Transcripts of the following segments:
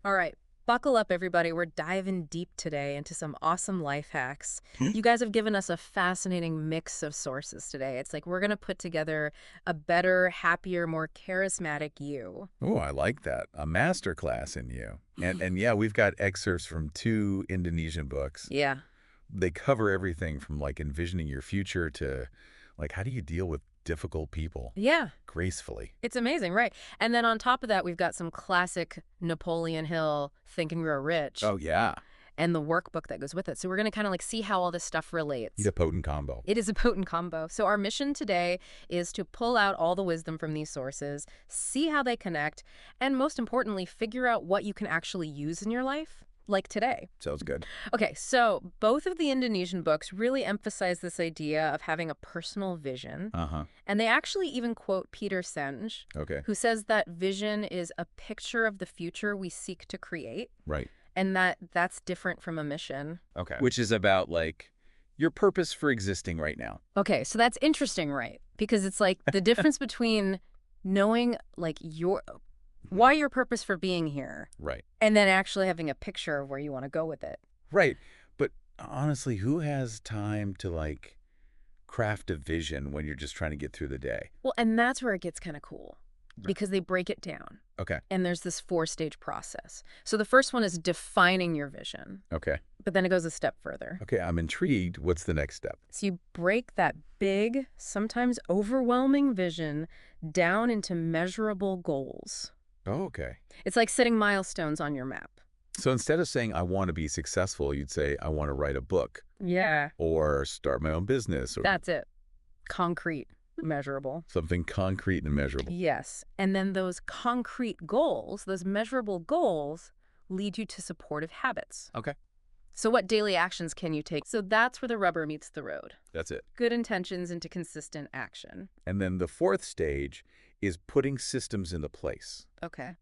All right, buckle up, everybody. We're diving deep today into some awesome life hacks. You guys have given us a fascinating mix of sources today. It's like we're going to put together a better, happier, more charismatic you. Oh, I like that. A master class in you. And yeah, we've got excerpts from 2 Indonesian books. Yeah. They cover everything from like envisioning your future to like how do you deal with difficult people Yeah. gracefully. It's amazing, right? And then on top of that, we've got some classic Napoleon Hill Think and Grow Rich Oh yeah. and the workbook that goes with it. So we're going to kind of like see how all this stuff Need relates. a potent combo. It is a potent combo. So our mission today is to pull out all the wisdom from these sources, see how they connect, and most importantly, figure out what you can actually use in your life, like today. Sounds good. Okay, so both of the Indonesian books really emphasize this idea of having a personal vision. Uh-huh. And they actually even quote Peter Senge, Okay. who says that vision is a picture of the future we seek to create, Right. and that's different from a mission. Okay. Which is about like your purpose for existing right now. Okay, so that's interesting, right? Because it's like the difference between knowing like why your purpose for being here Right. and then actually having a picture of where you want to go with it. Right. But honestly, who has time to like craft a vision when you're just trying to get through the day? Well, and that's where it gets kind of cool because they break it down. Okay. And there's this 4-stage process. So the first one is defining your vision, Okay. but then it goes a step further. Okay, I'm intrigued. What's the next step? So you break that big, sometimes overwhelming vision down into measurable goals. Oh, okay. It's like setting milestones on your map. So instead of saying, I want to be successful, you'd say, I want to write a book Yeah. or start my own business or That's it. Concrete, measurable. something concrete and measurable. Yes. And then those concrete goals, those measurable goals, lead you to supportive habits. Okay. So what daily actions can you take? So that's where the rubber meets the road. That's it. Good intentions into consistent action. And then the 4th stage is putting systems into place Okay.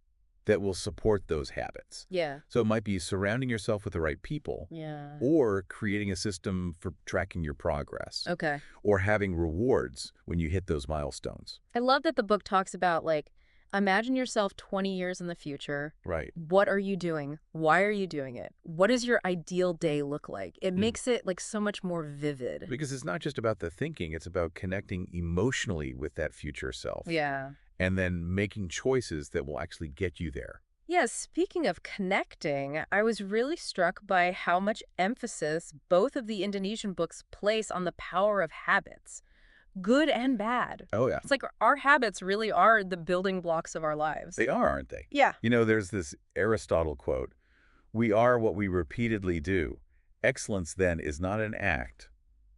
that will support those habits. Yeah. So it might be surrounding yourself with the right people Yeah. or creating a system for tracking your progress Okay. or having rewards when you hit those milestones. I love that the book talks about, like, imagine yourself 20 years in the future. Right. What are you doing? Why are you doing it? What does your ideal day look like? It makes it, like, so much more vivid. Because it's not just about the thinking, it's about connecting emotionally with that future self. Yeah. And then making choices that will actually get you there. Yeah, speaking of connecting, I was really struck by how much emphasis both of the Indonesian books place on the power of habits, good and bad. Oh, yeah. It's like our habits really are the building blocks of our lives. They are, aren't they? Yeah. You know, there's this Aristotle quote, we are what we repeatedly do. Excellence, then, is not an act,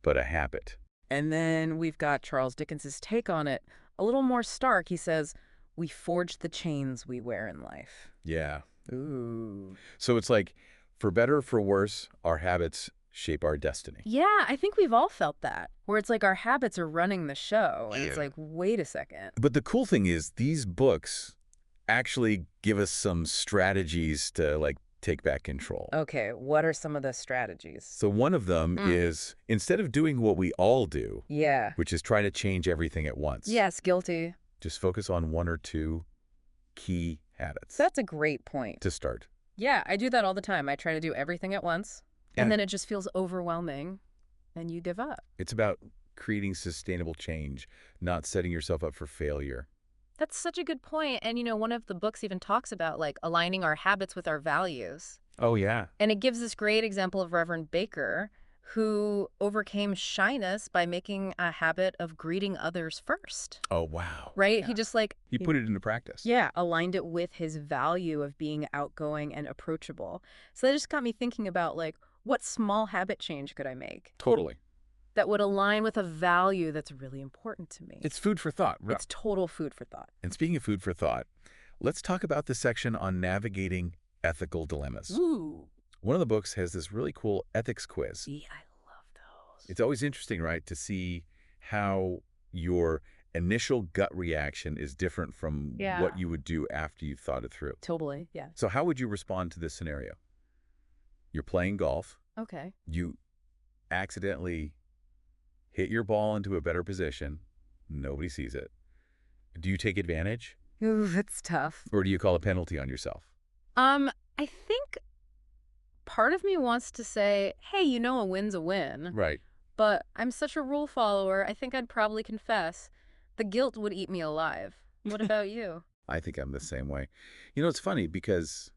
but a habit. And then we've got Charles Dickens's take on it. A little more stark, he says, we forge the chains we wear in life. Yeah. Ooh. So it's like, for better or for worse, our habits shape our destiny. Yeah, I think we've all felt that, where it's like our habits are running the show, and it's like, wait a second. But the cool thing is these books actually give us some strategies to like take back control. Okay, what are some of the strategies? So one of them is instead of doing what we all do, Yeah. which is try to change everything at once, Yes, guilty. just focus on 1 or 2 key habits That's a great point. to start. Yeah, I do that all the time. I try to do everything at once, Yeah. and then it just feels overwhelming, and you give up. It's about creating sustainable change, not setting yourself up for failure. That's such a good point. And, one of the books even talks about, like, aligning our habits with our values. Oh, yeah. And it gives this great example of Reverend Baker, who overcame shyness by making a habit of greeting others first. Oh, wow. Right? Yeah. He just like, He put it into practice. yeah, aligned it with his value of being outgoing and approachable. So that just got me thinking about, like, what small habit change could I make Totally. that would align with a value that's really important to me? It's food for thought. It's total food for thought. And speaking of food for thought, let's talk about the section on navigating ethical dilemmas. Ooh. One of the books has this really cool ethics quiz. See, I love those. It's always interesting, right, to see how your initial gut reaction is different from Yeah. what you would do after you've thought it through. Totally, yeah. So how would you respond to this scenario? You're playing golf. Okay. You accidentally hit your ball into a better position. Nobody sees it. Do you take advantage? Ooh, that's tough. Or do you call a penalty on yourself? I think part of me wants to say, hey, a win's a win. Right. But I'm such a rule follower, I think I'd probably confess the guilt would eat me alive. What about you? I think I'm the same way. It's funny because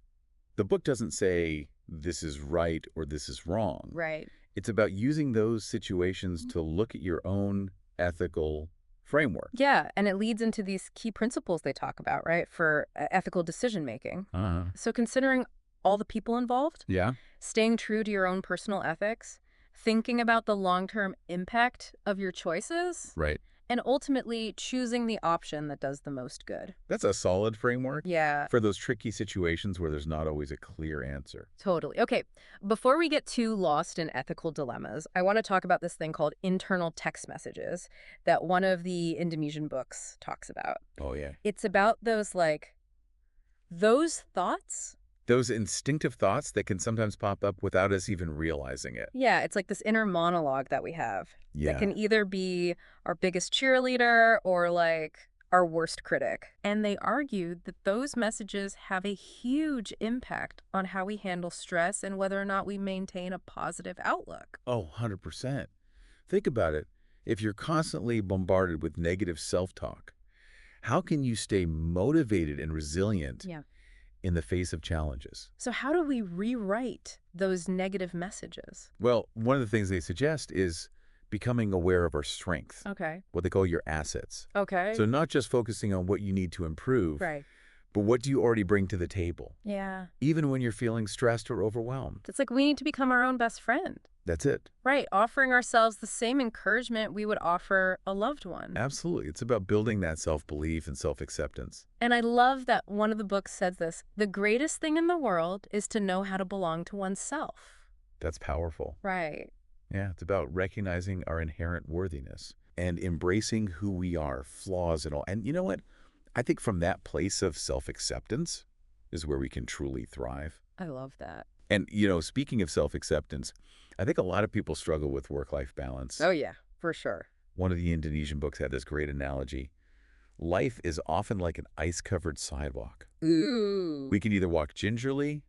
the book doesn't say this is right or this is wrong. Right. It's about using those situations to look at your own ethical framework. Yeah, and it leads into these key principles they talk about, right, for ethical decision making. Uh-huh. So considering all the people involved, Yeah. staying true to your own personal ethics, thinking about the long-term impact of your choices, Right. and ultimately choosing the option that does the most good. That's a solid framework Yeah, for those tricky situations where there's not always a clear answer. totally. Okay, before we get too lost in ethical dilemmas, I want to talk about this thing called internal text messages that one of the Indonesian books talks about. Oh, yeah. It's about those thoughts. Those instinctive thoughts that can sometimes pop up without us even realizing it. Yeah, it's like this inner monologue that we have that Yeah. can either be our biggest cheerleader or our worst critic. And they argued that those messages have a huge impact on how we handle stress and whether or not we maintain a positive outlook. Oh, 100%. Think about it. If you're constantly bombarded with negative self-talk, how can you stay motivated and resilient Yeah. in the face of challenges? So how do we rewrite those negative messages? Well, one of the things they suggest is becoming aware of our strength, Okay. what they call your assets. Okay. So not just focusing on what you need to improve, Right. but what do you already bring to the table, Yeah. even when you're feeling stressed or overwhelmed. It's like we need to become our own best friend. That's it. Right. Offering ourselves the same encouragement we would offer a loved one. Absolutely. It's about building that self-belief and self-acceptance. And I love that one of the books says this: the greatest thing in the world is to know how to belong to oneself. That's powerful. Right. Yeah, it's about recognizing our inherent worthiness and embracing who we are, flaws and all. And you know what? I think from that place of self-acceptance is where we can truly thrive. I love that. And, speaking of self-acceptance, I think a lot of people struggle with work-life balance. Oh, yeah, for sure. One of the Indonesian books had this great analogy. Life is often like an ice-covered sidewalk. Ooh. We can either walk gingerly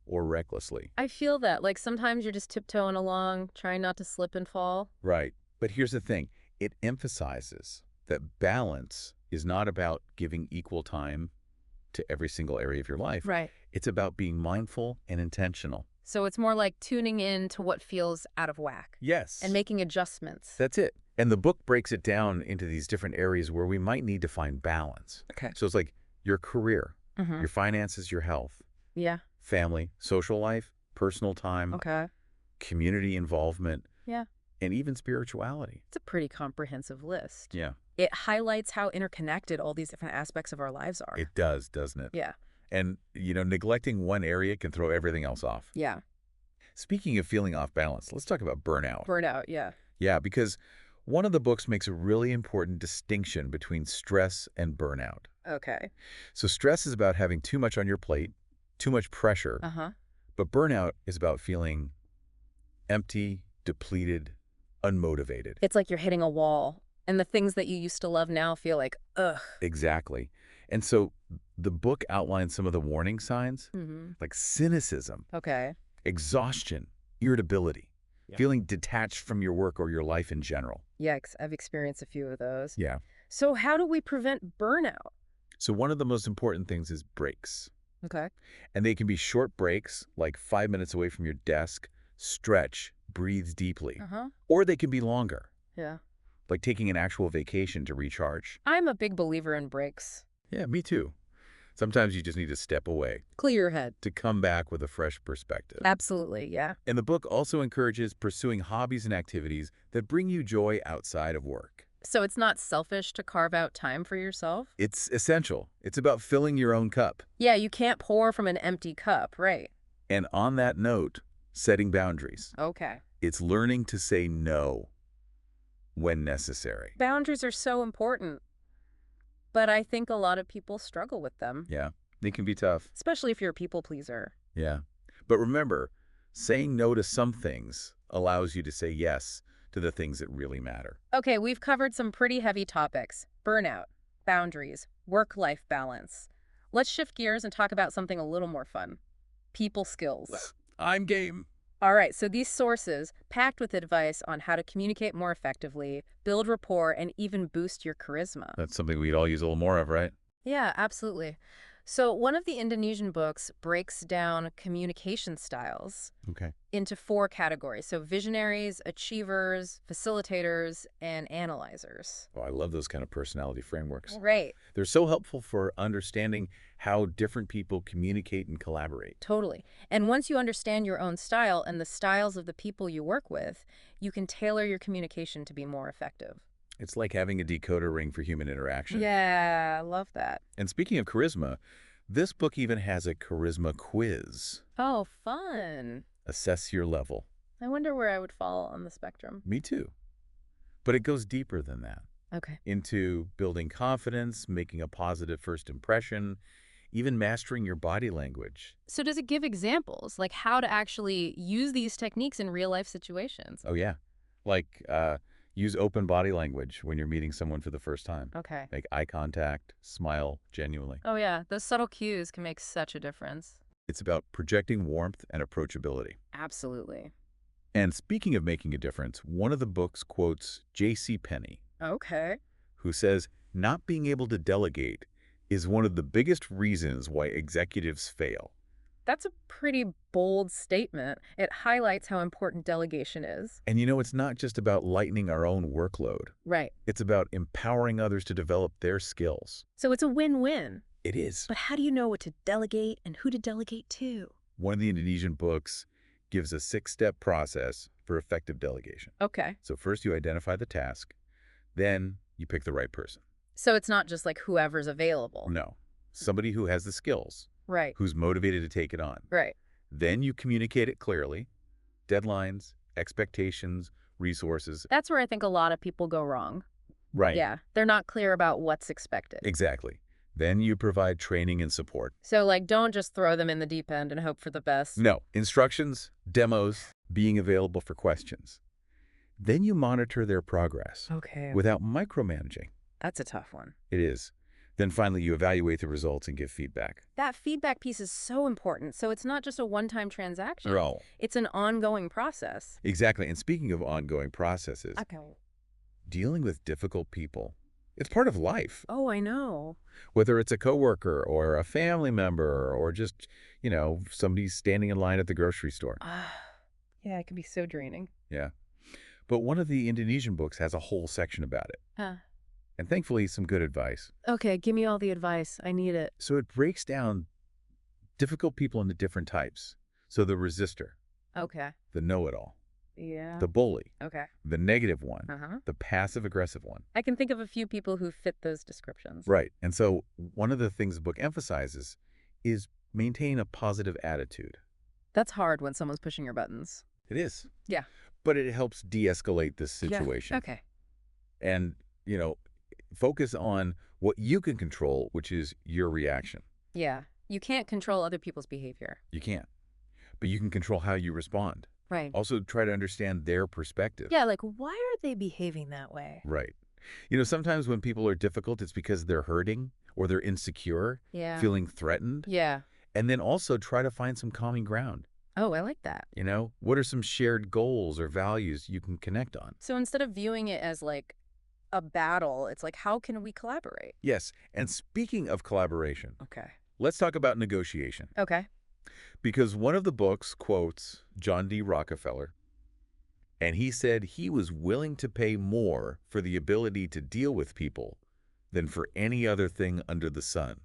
or recklessly. I feel that. Like sometimes you're just tiptoeing along, trying not to slip and fall. Right. But here's the thing. It emphasizes that balance is not about giving equal time to every single area of your life. Right. It's about being mindful and intentional. So it's more like tuning in to what feels out of whack Yes. and making adjustments. That's it. And the book breaks it down into these different areas where we might need to find balance. Okay. So it's like your career, Mm-hmm. your finances, your health, Yeah. family, social life, personal time, Okay. community involvement, Yeah. and even spirituality. It's a pretty comprehensive list. Yeah, It highlights how interconnected all these different aspects of our lives are. it does, doesn't it? Yeah. And, neglecting one area can throw everything else off. Yeah. Speaking of feeling off balance, let's talk about burnout. Burnout. Yeah. Yeah, because one of the books makes a really important distinction between stress and burnout. Okay. So stress is about having too much on your plate, too much pressure, Uh-huh. but burnout is about feeling empty, depleted, unmotivated. It's like you're hitting a wall, and the things that you used to love now feel like, ugh. Exactly. And so the book outlines some of the warning signs, Mm-hmm. like cynicism, Okay. exhaustion, irritability, Yeah. feeling detached from your work or your life in general. Yikes. I've experienced a few of those. Yeah. So how do we prevent burnout? So one of the most important things is breaks. Okay. And they can be short breaks, like 5 minutes away from your desk, stretch, breathe deeply. Uh-huh. Or they can be longer, Yeah. like taking an actual vacation to recharge. I'm a big believer in breaks. Yeah, me too. Sometimes you just need to step away Clear your head. to come back with a fresh perspective. Absolutely. Yeah. And the book also encourages pursuing hobbies and activities that bring you joy outside of work. So it's not selfish to carve out time for yourself? It's essential. It's about filling your own cup. Yeah, you can't pour from an empty cup, right? And on that note, setting boundaries. Okay. It's learning to say no when necessary. Boundaries are so important, but I think a lot of people struggle with them, Yeah, they can be tough. especially if you're a people pleaser. Yeah. But remember, saying no to some things allows you to say yes to the things that really matter. Okay, we've covered some pretty heavy topics: burnout, boundaries, work-life balance. Let's shift gears and talk about something a little more fun: People skills. I'm game. All right, so these sources, packed with advice on how to communicate more effectively, build rapport, and even boost your charisma. That's something we'd all use a little more of, right? Yeah, absolutely. So one of the Indonesian books breaks down communication styles Okay. into 4 categories. So visionaries, achievers, facilitators, and analyzers. Oh, I love those kind of personality frameworks. Right. They're so helpful for understanding how different people communicate and collaborate. Totally. And once you understand your own style and the styles of the people you work with, you can tailor your communication to be more effective. It's like having a decoder ring for human interaction. Yeah, I love that. And speaking of charisma, this book even has a charisma quiz. Oh, fun. Assess your level. I wonder where I would fall on the spectrum. Me too. But it goes deeper than that, Okay. into building confidence, making a positive first impression, even mastering your body language. So does it give examples, like how to actually use these techniques in real-life situations? Oh, yeah. Like, use open body language when you're meeting someone for the first time. Okay. Make eye contact, smile genuinely. Oh, yeah. Those subtle cues can make such a difference. It's about projecting warmth and approachability. Absolutely. And speaking of making a difference, one of the books quotes J.C. Penney, Okay. who says, not being able to delegate is one of the biggest reasons why executives fail. That's a pretty bold statement. It highlights how important delegation is. And it's not just about lightening our own workload. Right. It's about empowering others to develop their skills. So it's a win-win. It is. But how do you know what to delegate and who to delegate to? One of the Indonesian books gives a 6-step process for effective delegation. Okay. So first you identify the task, then you pick the right person. So it's not just like whoever's available. No, somebody who has the skills, Right. who's motivated to take it on. Right. Then you communicate it clearly, deadlines, expectations, resources. That's where I think a lot of people go wrong. Right. Yeah. They're not clear about what's expected. Exactly. Then you provide training and support. So, like, don't just throw them in the deep end and hope for the best. No, instructions, demos, being available for questions. Then you monitor their progress Okay. without micromanaging. That's a tough one. It is. Then finally, you evaluate the results and give feedback. That feedback piece is so important. So it's not just a one-time transaction. Oh, It's an ongoing process. exactly. And speaking of ongoing processes, Okay. dealing with difficult people, it's part of life. Oh, I know. Whether it's a coworker or a family member or just, somebody standing in line at the grocery store. Yeah, it can be so draining. Yeah. But one of the Indonesian books has a whole section about it. Huh. And thankfully, some good advice. Okay, give me all the advice. I need it. So it breaks down difficult people into different types. So the resistor, Okay. the know-it-all, Yeah. the bully, Okay. the negative one, Uh-huh. the passive-aggressive one. I can think of a few people who fit those descriptions. Right. And so one of the things the book emphasizes is maintain a positive attitude. That's hard when someone's pushing your buttons. It is. Yeah. But it helps de-escalate this situation. Yeah. Okay. And, focus on what you can control, which is your reaction. Yeah. You can't control other people's behavior. You can't. But you can control how you respond. Right. Also, try to understand their perspective. Yeah, like, why are they behaving that way? Right. Sometimes when people are difficult, it's because they're hurting or they're insecure, Yeah. feeling threatened. Yeah. And then also try to find some common ground. Oh, I like that. What are some shared goals or values you can connect on? So instead of viewing it as like a battle, it's like, how can we collaborate? Yes. And speaking of collaboration, Okay. let's talk about negotiation. Okay. Because one of the books quotes John D. Rockefeller, and he said he was willing to pay more for the ability to deal with people than for any other thing under the sun.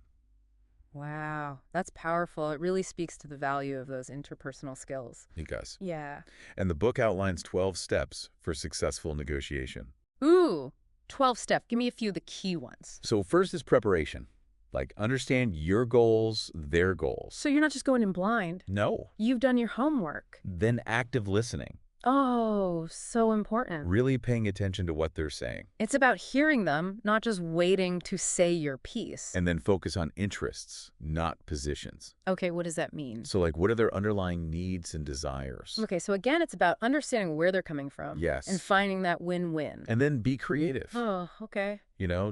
Wow. That's powerful. It really speaks to the value of those interpersonal skills. He does. Yeah. And the book outlines 12 steps for successful negotiation. Ooh, 12 step. Give me a few of the key ones. So first is preparation. Like, understand your goals, their goals. So you're not just going in blind. No. You've done your homework. Then active listening. Oh, so important. Really paying attention to what they're saying. It's about hearing them, not just waiting to say your piece. And then focus on interests, not positions. Okay, what does that mean? So, like, what are their underlying needs and desires? Okay, so again, it's about understanding where they're coming from. Yes. And finding that win-win. And then be creative. Oh, okay.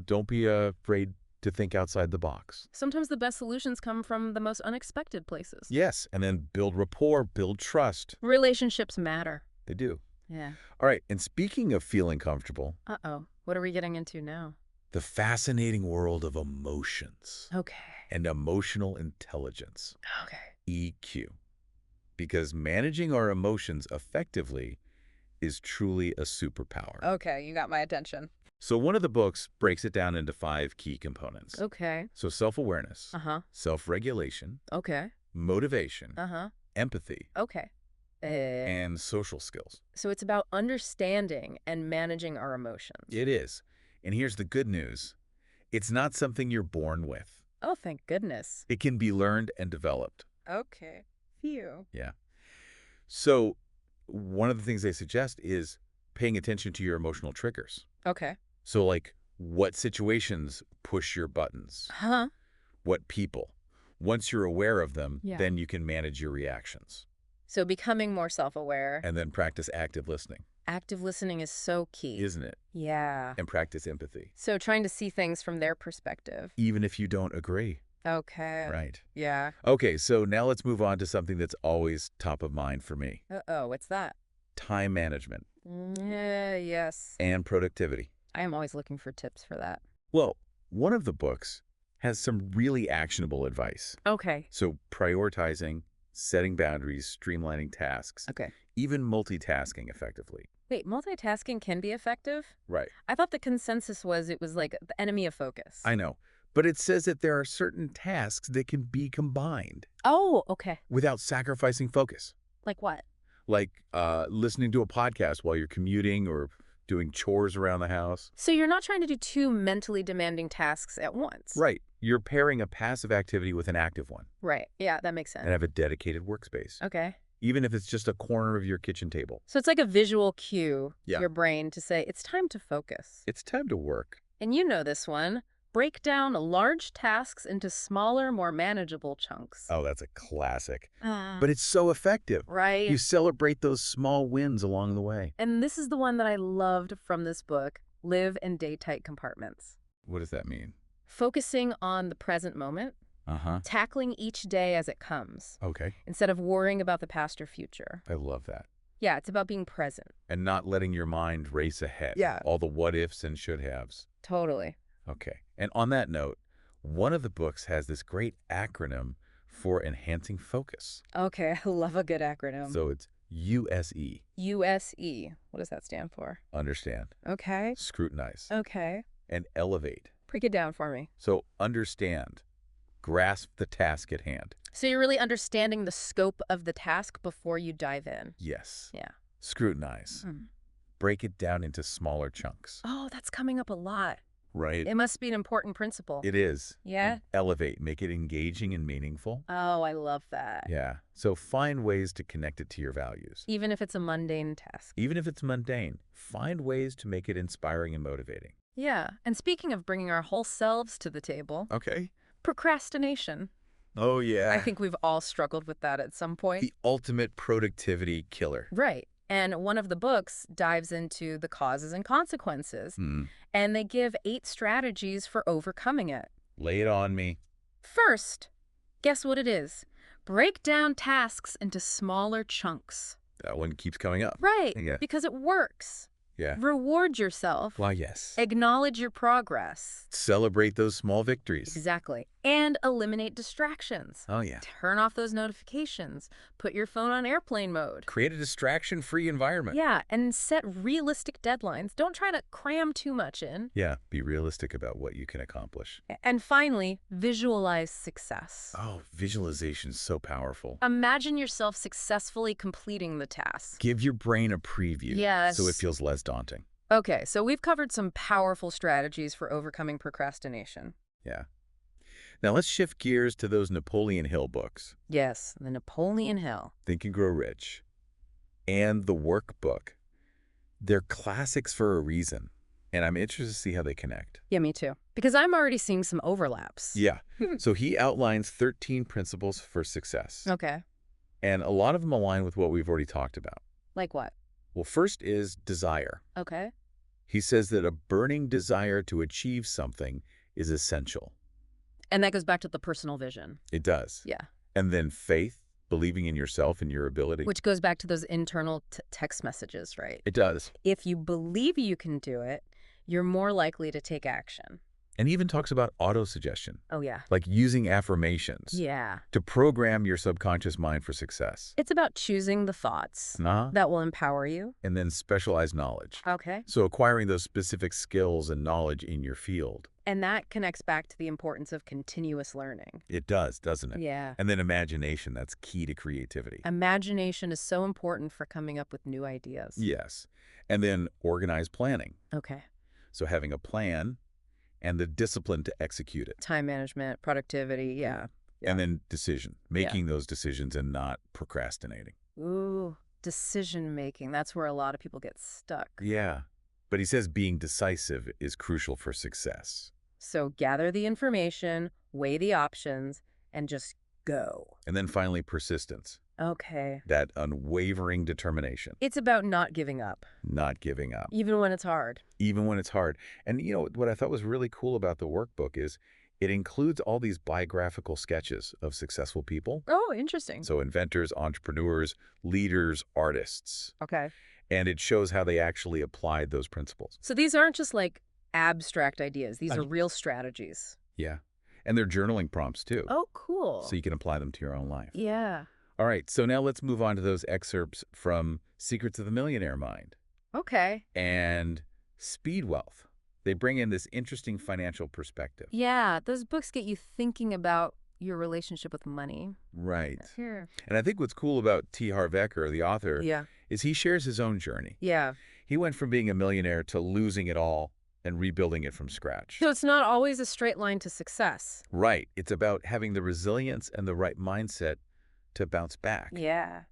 Don't be afraid to think outside the box. Sometimes the best solutions come from the most unexpected places. Yes, and then build rapport, build trust. Relationships matter. They do. Yeah. All right, and speaking of feeling comfortable, Uh-oh. What are we getting into now? the fascinating world of emotions Okay. and emotional intelligence, Okay. EQ. Because managing our emotions effectively is truly a superpower. Okay, you got my attention. So one of the books breaks it down into 5 key components. Okay. So self-awareness, Uh-huh. self-regulation, Okay. motivation, Uh-huh. empathy, Okay. and social skills. So it's about understanding and managing our emotions. It is. And here's the good news. It's not something you're born with. Oh, thank goodness. It can be learned and developed. Okay. Phew. Yeah. So one of the things they suggest is paying attention to your emotional triggers. Okay. So like what situations push your buttons? Huh? What people? Once you're aware of them, Yeah. then you can manage your reactions. So becoming more self-aware. And then practice active listening, Active listening is so key. isn't it? Yeah. And practice empathy, So trying to see things from their perspective. even if you don't agree. Okay. Right. Yeah. Okay, so now let's move on to something that's always top of mind for me. Uh-oh, what's that? Time management Yeah, yes. and productivity. I am always looking for tips for that. Well, one of the books has some really actionable advice. Okay. So prioritizing, setting boundaries, streamlining tasks, Okay. even multitasking effectively. Wait, multitasking can be effective? Right. I thought the consensus was it was like the enemy of focus. I know. But it says that there are certain tasks that can be combined Oh, okay. without sacrificing focus. Like what? Like listening to a podcast while you're commuting or doing chores around the house. So you're not trying to do 2 mentally demanding tasks at once. Right. You're pairing a passive activity with an active one Right. Yeah, that makes and sense. have a dedicated workspace, Okay. even if it's just a corner of your kitchen table. So it's like a visual cue Yeah. to your brain to say, it's time to focus. It's time to work. And you know this one. Break down large tasks into smaller, more manageable chunks. Oh, that's a classic. But But it's so effective. right. You celebrate those small wins along the way. And this is the one that I loved from this book, Live in Day-Tight Compartments. What does that mean? Focusing on the present moment, Uh-huh. tackling each day as it comes, Okay. instead of worrying about the past or future. I love that. Yeah, it's about being present. And not letting your mind race ahead. Yeah. All the what ifs and should haves. Totally. Okay. And on that note, one of the books has this great acronym for enhancing focus. Okay, I love a good acronym. So it's USE. USE. What does that stand for? Understand, Okay. scrutinize, Okay. and elevate. Break it down for me. So understand, grasp the task at hand. So you're really understanding the scope of the task before you dive in. Yes. Yeah. Scrutinize. Break it down into smaller chunks. Oh, that's coming up a lot. Right? It must be an important principle. It is. Yeah? And elevate, make it engaging and meaningful. Oh, I love that. Yeah. So find ways to connect it to your values. Even if it's a mundane task. Even if it's mundane, find ways to make it inspiring and motivating. Yeah. And speaking of bringing our whole selves to the table, Okay. procrastination. Oh, yeah. I think we've all struggled with that at some point. The ultimate productivity killer. Right. And one of the books dives into the causes and consequences. And they give 8 strategies for overcoming it. Lay it on me. First, guess what it is? Break down tasks into smaller chunks. That one keeps coming up. Right. Yeah. Because it works. Yeah. Reward yourself. Why, yes. Acknowledge your progress. Celebrate those small victories. Exactly. And eliminate distractions. Oh, yeah. Turn off those notifications. Put your phone on airplane mode. Create a distraction-free environment. Yeah, and set realistic deadlines. Don't try to cram too much in. Yeah, be realistic about what you can accomplish. And finally, visualize success. Oh, visualization's so powerful. Imagine yourself successfully completing the task. Give your brain a preview. Yes. So it feels less daunting. Okay, so we've covered some powerful strategies for overcoming procrastination. Yeah. Now let's shift gears to those Napoleon Hill books, Yes, the Napoleon Hill. Think and Grow Rich, and the Workbook. They're classics for a reason, and I'm interested to see how they connect. Yeah, me too. Because I'm already seeing some overlaps. Yeah. So he outlines 13 principles for success, Okay. and a lot of them align with what we've already talked about. Like what? Well, first is desire. Okay. He says that a burning desire to achieve something is essential. And that goes back to the personal vision. It does. Yeah. And then faith, believing in yourself and your ability. Which goes back to those internal text messages, right? It does. If you believe you can do it, you're more likely to take action. And even talks about autosuggestion, Oh, yeah. like using affirmations Yeah. to program your subconscious mind for success. It's about choosing the thoughts that will empower you. And then specialized knowledge. Okay. So acquiring those specific skills and knowledge in your field. And that connects back to the importance of continuous learning. It does, doesn't it? Yeah. And then imagination, that's key to creativity. Imagination is so important for coming up with new ideas. Yes. And then organized planning. Okay. So having a plan and the discipline to execute it. Time management, productivity, yeah. And then decision, making those decisions and not procrastinating. Ooh, decision making. That's where a lot of people get stuck. Yeah. But he says being decisive is crucial for success. So gather the information, weigh the options, and just go. And then finally, persistence. Okay. That unwavering determination. It's about not giving up. Not giving up. Even when it's hard. Even when it's hard. And you know, what I thought was really cool about the workbook is it includes all these biographical sketches of successful people. Oh, interesting. So inventors, entrepreneurs, leaders, artists. Okay. And it shows how they actually applied those principles. So these aren't just like abstract ideas. These are real strategies. Yeah. And they're journaling prompts too. Oh, cool. So you can apply them to your own life. Yeah. All right. So now let's move on to those excerpts from Secrets of the Millionaire Mind Okay. and Speed Wealth. They bring in this interesting financial perspective. Yeah, those books get you thinking about your relationship with money. Right. Here. And I think what's cool about T. Harv Eker, the author, Yeah. is he shares his own journey. Yeah. He went from being a millionaire to losing it all and rebuilding it from scratch. So it's not always a straight line to success. Right. It's about having the resilience and the right mindset to bounce back. Yeah.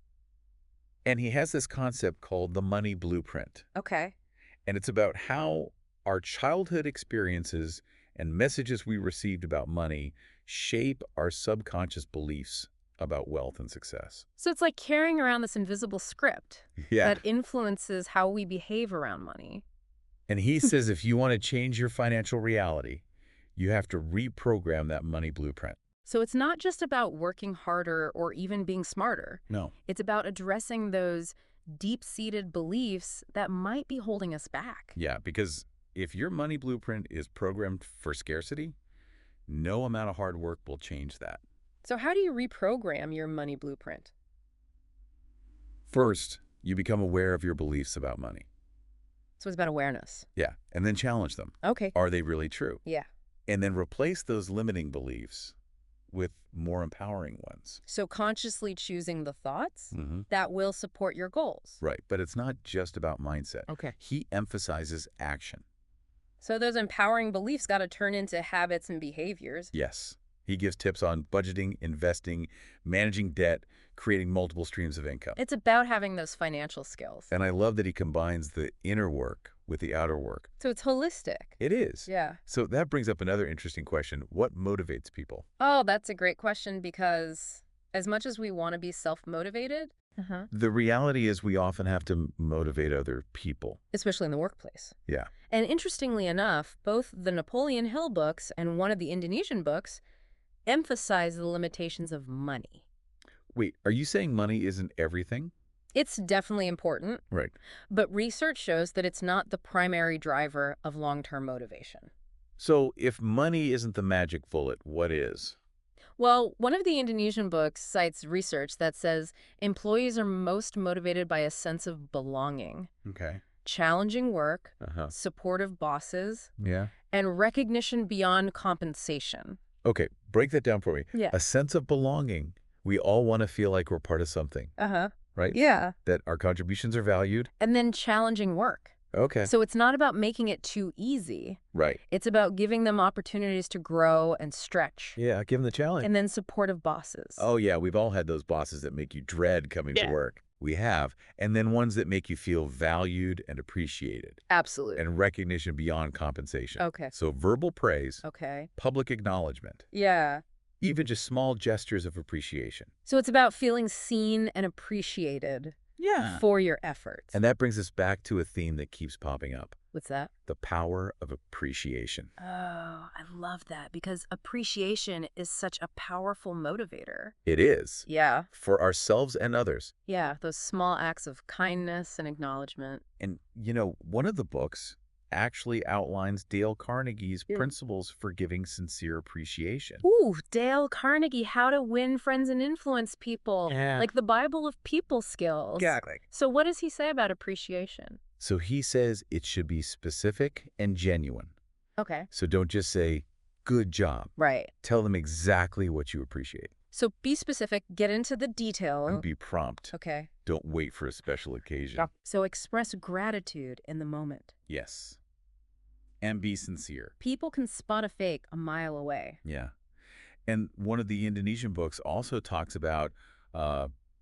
And he has this concept called the money blueprint. Okay. And it's about how our childhood experiences and messages we received about money shape our subconscious beliefs about wealth and success. So it's like carrying around this invisible script Yeah. that influences how we behave around money. And he says if you want to change your financial reality, you have to reprogram that money blueprint. So it's not just about working harder or even being smarter. No. It's about addressing those deep-seated beliefs that might be holding us back. Yeah, because if your money blueprint is programmed for scarcity, no amount of hard work will change that. So how do you reprogram your money blueprint? First, you become aware of your beliefs about money. So it's about awareness. Yeah, and then challenge them. Okay. Are they really true? Yeah. And then replace those limiting beliefs with more empowering ones. So consciously choosing the thoughts Mm-hmm. that will support your goals. Right, but it's not just about mindset. Okay. He emphasizes action. So those empowering beliefs got to turn into habits and behaviors. Yes. He gives tips on budgeting, investing, managing debt, creating multiple streams of income. It's about having those financial skills. And I love that he combines the inner work with the outer work. So it's holistic. It is. Yeah. So that brings up another interesting question. What motivates people? Oh, that's a great question because as much as we want to be self-motivated, The reality is we often have to motivate other people. especially in the workplace. Yeah. And interestingly enough, both the Napoleon Hill books and one of the Indonesian books emphasize the limitations of money. Wait, are you saying money isn't everything? It's definitely important, Right. but research shows that it's not the primary driver of long-term motivation. So if money isn't the magic bullet, what is? Well, one of the Indonesian books cites research that says employees are most motivated by a sense of belonging, Okay. challenging work, Uh-huh. supportive bosses, Yeah. and recognition beyond compensation. Okay, break that down for me. Yeah. A sense of belonging. We all want to feel like we're part of something, Uh-huh. right? Yeah. That our contributions are valued. And then challenging work. Okay. So it's not about making it too easy. Right. It's about giving them opportunities to grow and stretch. Yeah, give them the challenge. And then supportive bosses. Oh, yeah, we've all had those bosses that make you dread coming to Yeah. work. We have. And then ones that make you feel valued and appreciated Absolutely. and recognition beyond compensation. Okay. So verbal praise, Okay. public acknowledgement, Yeah. even just small gestures of appreciation. So it's about feeling seen and appreciated Yeah. for your efforts. And that brings us back to a theme that keeps popping up, What's that? The power of appreciation. Oh, I love that because appreciation is such a powerful motivator. It is. Yeah. For ourselves and others. Yeah, those small acts of kindness and acknowledgement. And, one of the books actually outlines Dale Carnegie's Yeah. principles for giving sincere appreciation. Ooh, Dale Carnegie, How to Win Friends and Influence People. Yeah. Like the Bible of people skills. Exactly. So what does he say about appreciation? So he says it should be specific and genuine. Okay. So don't just say, good job. Right. Tell them exactly what you appreciate. So be specific, get into the And detail. be prompt. Okay. Don't wait for a special occasion. Yeah. So express gratitude in the moment. Yes. And be sincere. People can spot a fake a mile away. Yeah. And one of the Indonesian books also talks about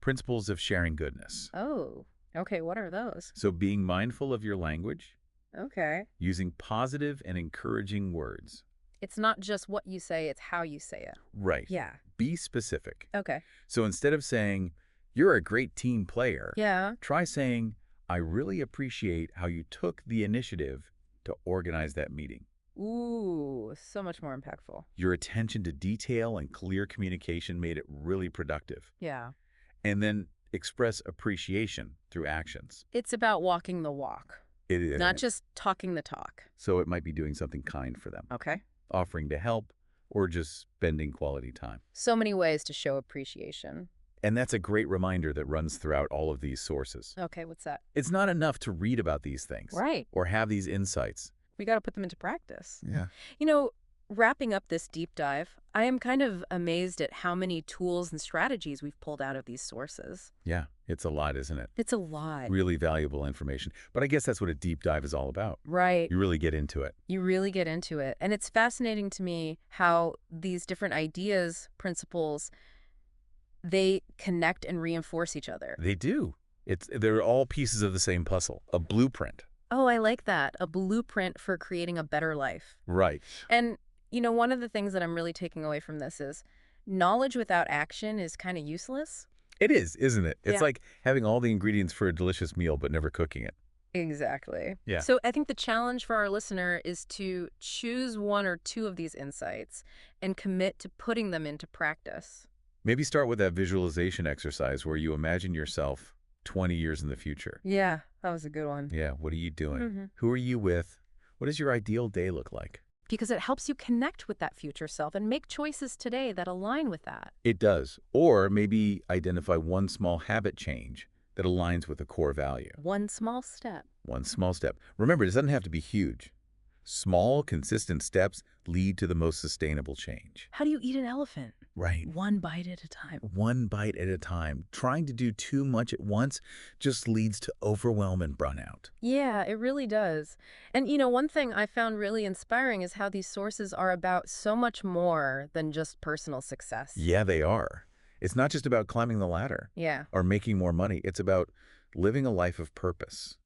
principles of sharing goodness. Oh, okay. What are those? So being mindful of your language, Okay. using positive and encouraging words. It's not just what you say, it's how you say it. Right. Yeah. Be specific. Okay. So instead of saying, you're a great team player, Yeah. try saying, I really appreciate how you took the initiative to organize that meeting. Ooh, so much more impactful. Your attention to detail and clear communication made it really productive. Yeah. And then express appreciation through actions. It's about walking the walk, It is. not just talking the talk. So it might be doing something kind for them, Okay. offering to help, or just spending quality time. So many ways to show appreciation. And that's a great reminder that runs throughout all of these sources. Okay, what's that? It's not enough to read about these things. Right. Or have these insights. We got to put them into practice. Yeah. You know, wrapping up this deep dive, I am kind of amazed at how many tools and strategies we've pulled out of these sources. Yeah, it's a lot, isn't it? It's a lot. Really valuable information. But I guess that's what a deep dive is all about. Right. You really get into it. You really get into it. And it's fascinating to me how these different ideas, principles, they connect and reinforce each other. They do. They're all pieces of the same puzzle, a blueprint. Oh, I like that. A blueprint for creating a better life. Right. And, one of the things that I'm really taking away from this is knowledge without action is kind of useless. It is, isn't it? It's Yeah. like having all the ingredients for a delicious meal but never cooking it. Exactly. Yeah. So I think the challenge for our listener is to choose one or two of these insights and commit to putting them into practice. Maybe start with that visualization exercise where you imagine yourself 20 years in the future. Yeah, that was a good one. Yeah, what are you doing? Mhm. Who are you with? What does your ideal day look like? Because it helps you connect with that future self and make choices today that align with that. It does. Or maybe identify one small habit change that aligns with a core value. One small step. One small step. Remember, it doesn't have to be huge. Small, consistent steps lead to the most sustainable change. How do you eat an elephant? Right. One bite at a time. One bite at a time. Trying to do too much at once just leads to overwhelm and burnout. Yeah, it really does. And one thing I found really inspiring is how these sources are about so much more than just personal success. Yeah, they are. It's not just about climbing the ladder Yeah. or making more money. It's about living a life of purpose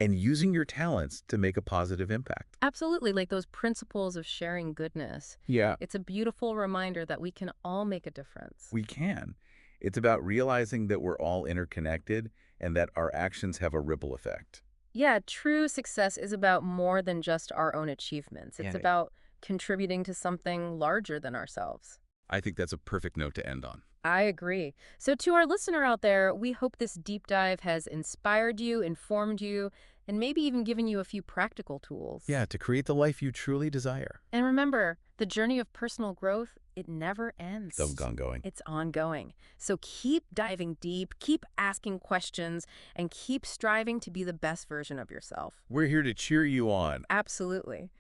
and using your talents to make a positive impact. Absolutely, like those principles of sharing goodness. Yeah, It's a beautiful reminder that we can all make a difference. we can. It's about realizing that we're all interconnected and that our actions have a ripple effect. Yeah, true success is about more than just our own achievements. It's Yeah. about contributing to something larger than ourselves. I think that's a perfect note to end on. I agree. So to our listener out there, we hope this deep dive has inspired you, informed you, and maybe even given you a few practical tools. Yeah, to create the life you truly desire. And remember, the journey of personal growth, it never ends. It's ongoing. It's ongoing. So keep diving deep, keep asking questions, and keep striving to be the best version of yourself. We're here to cheer you on. Absolutely.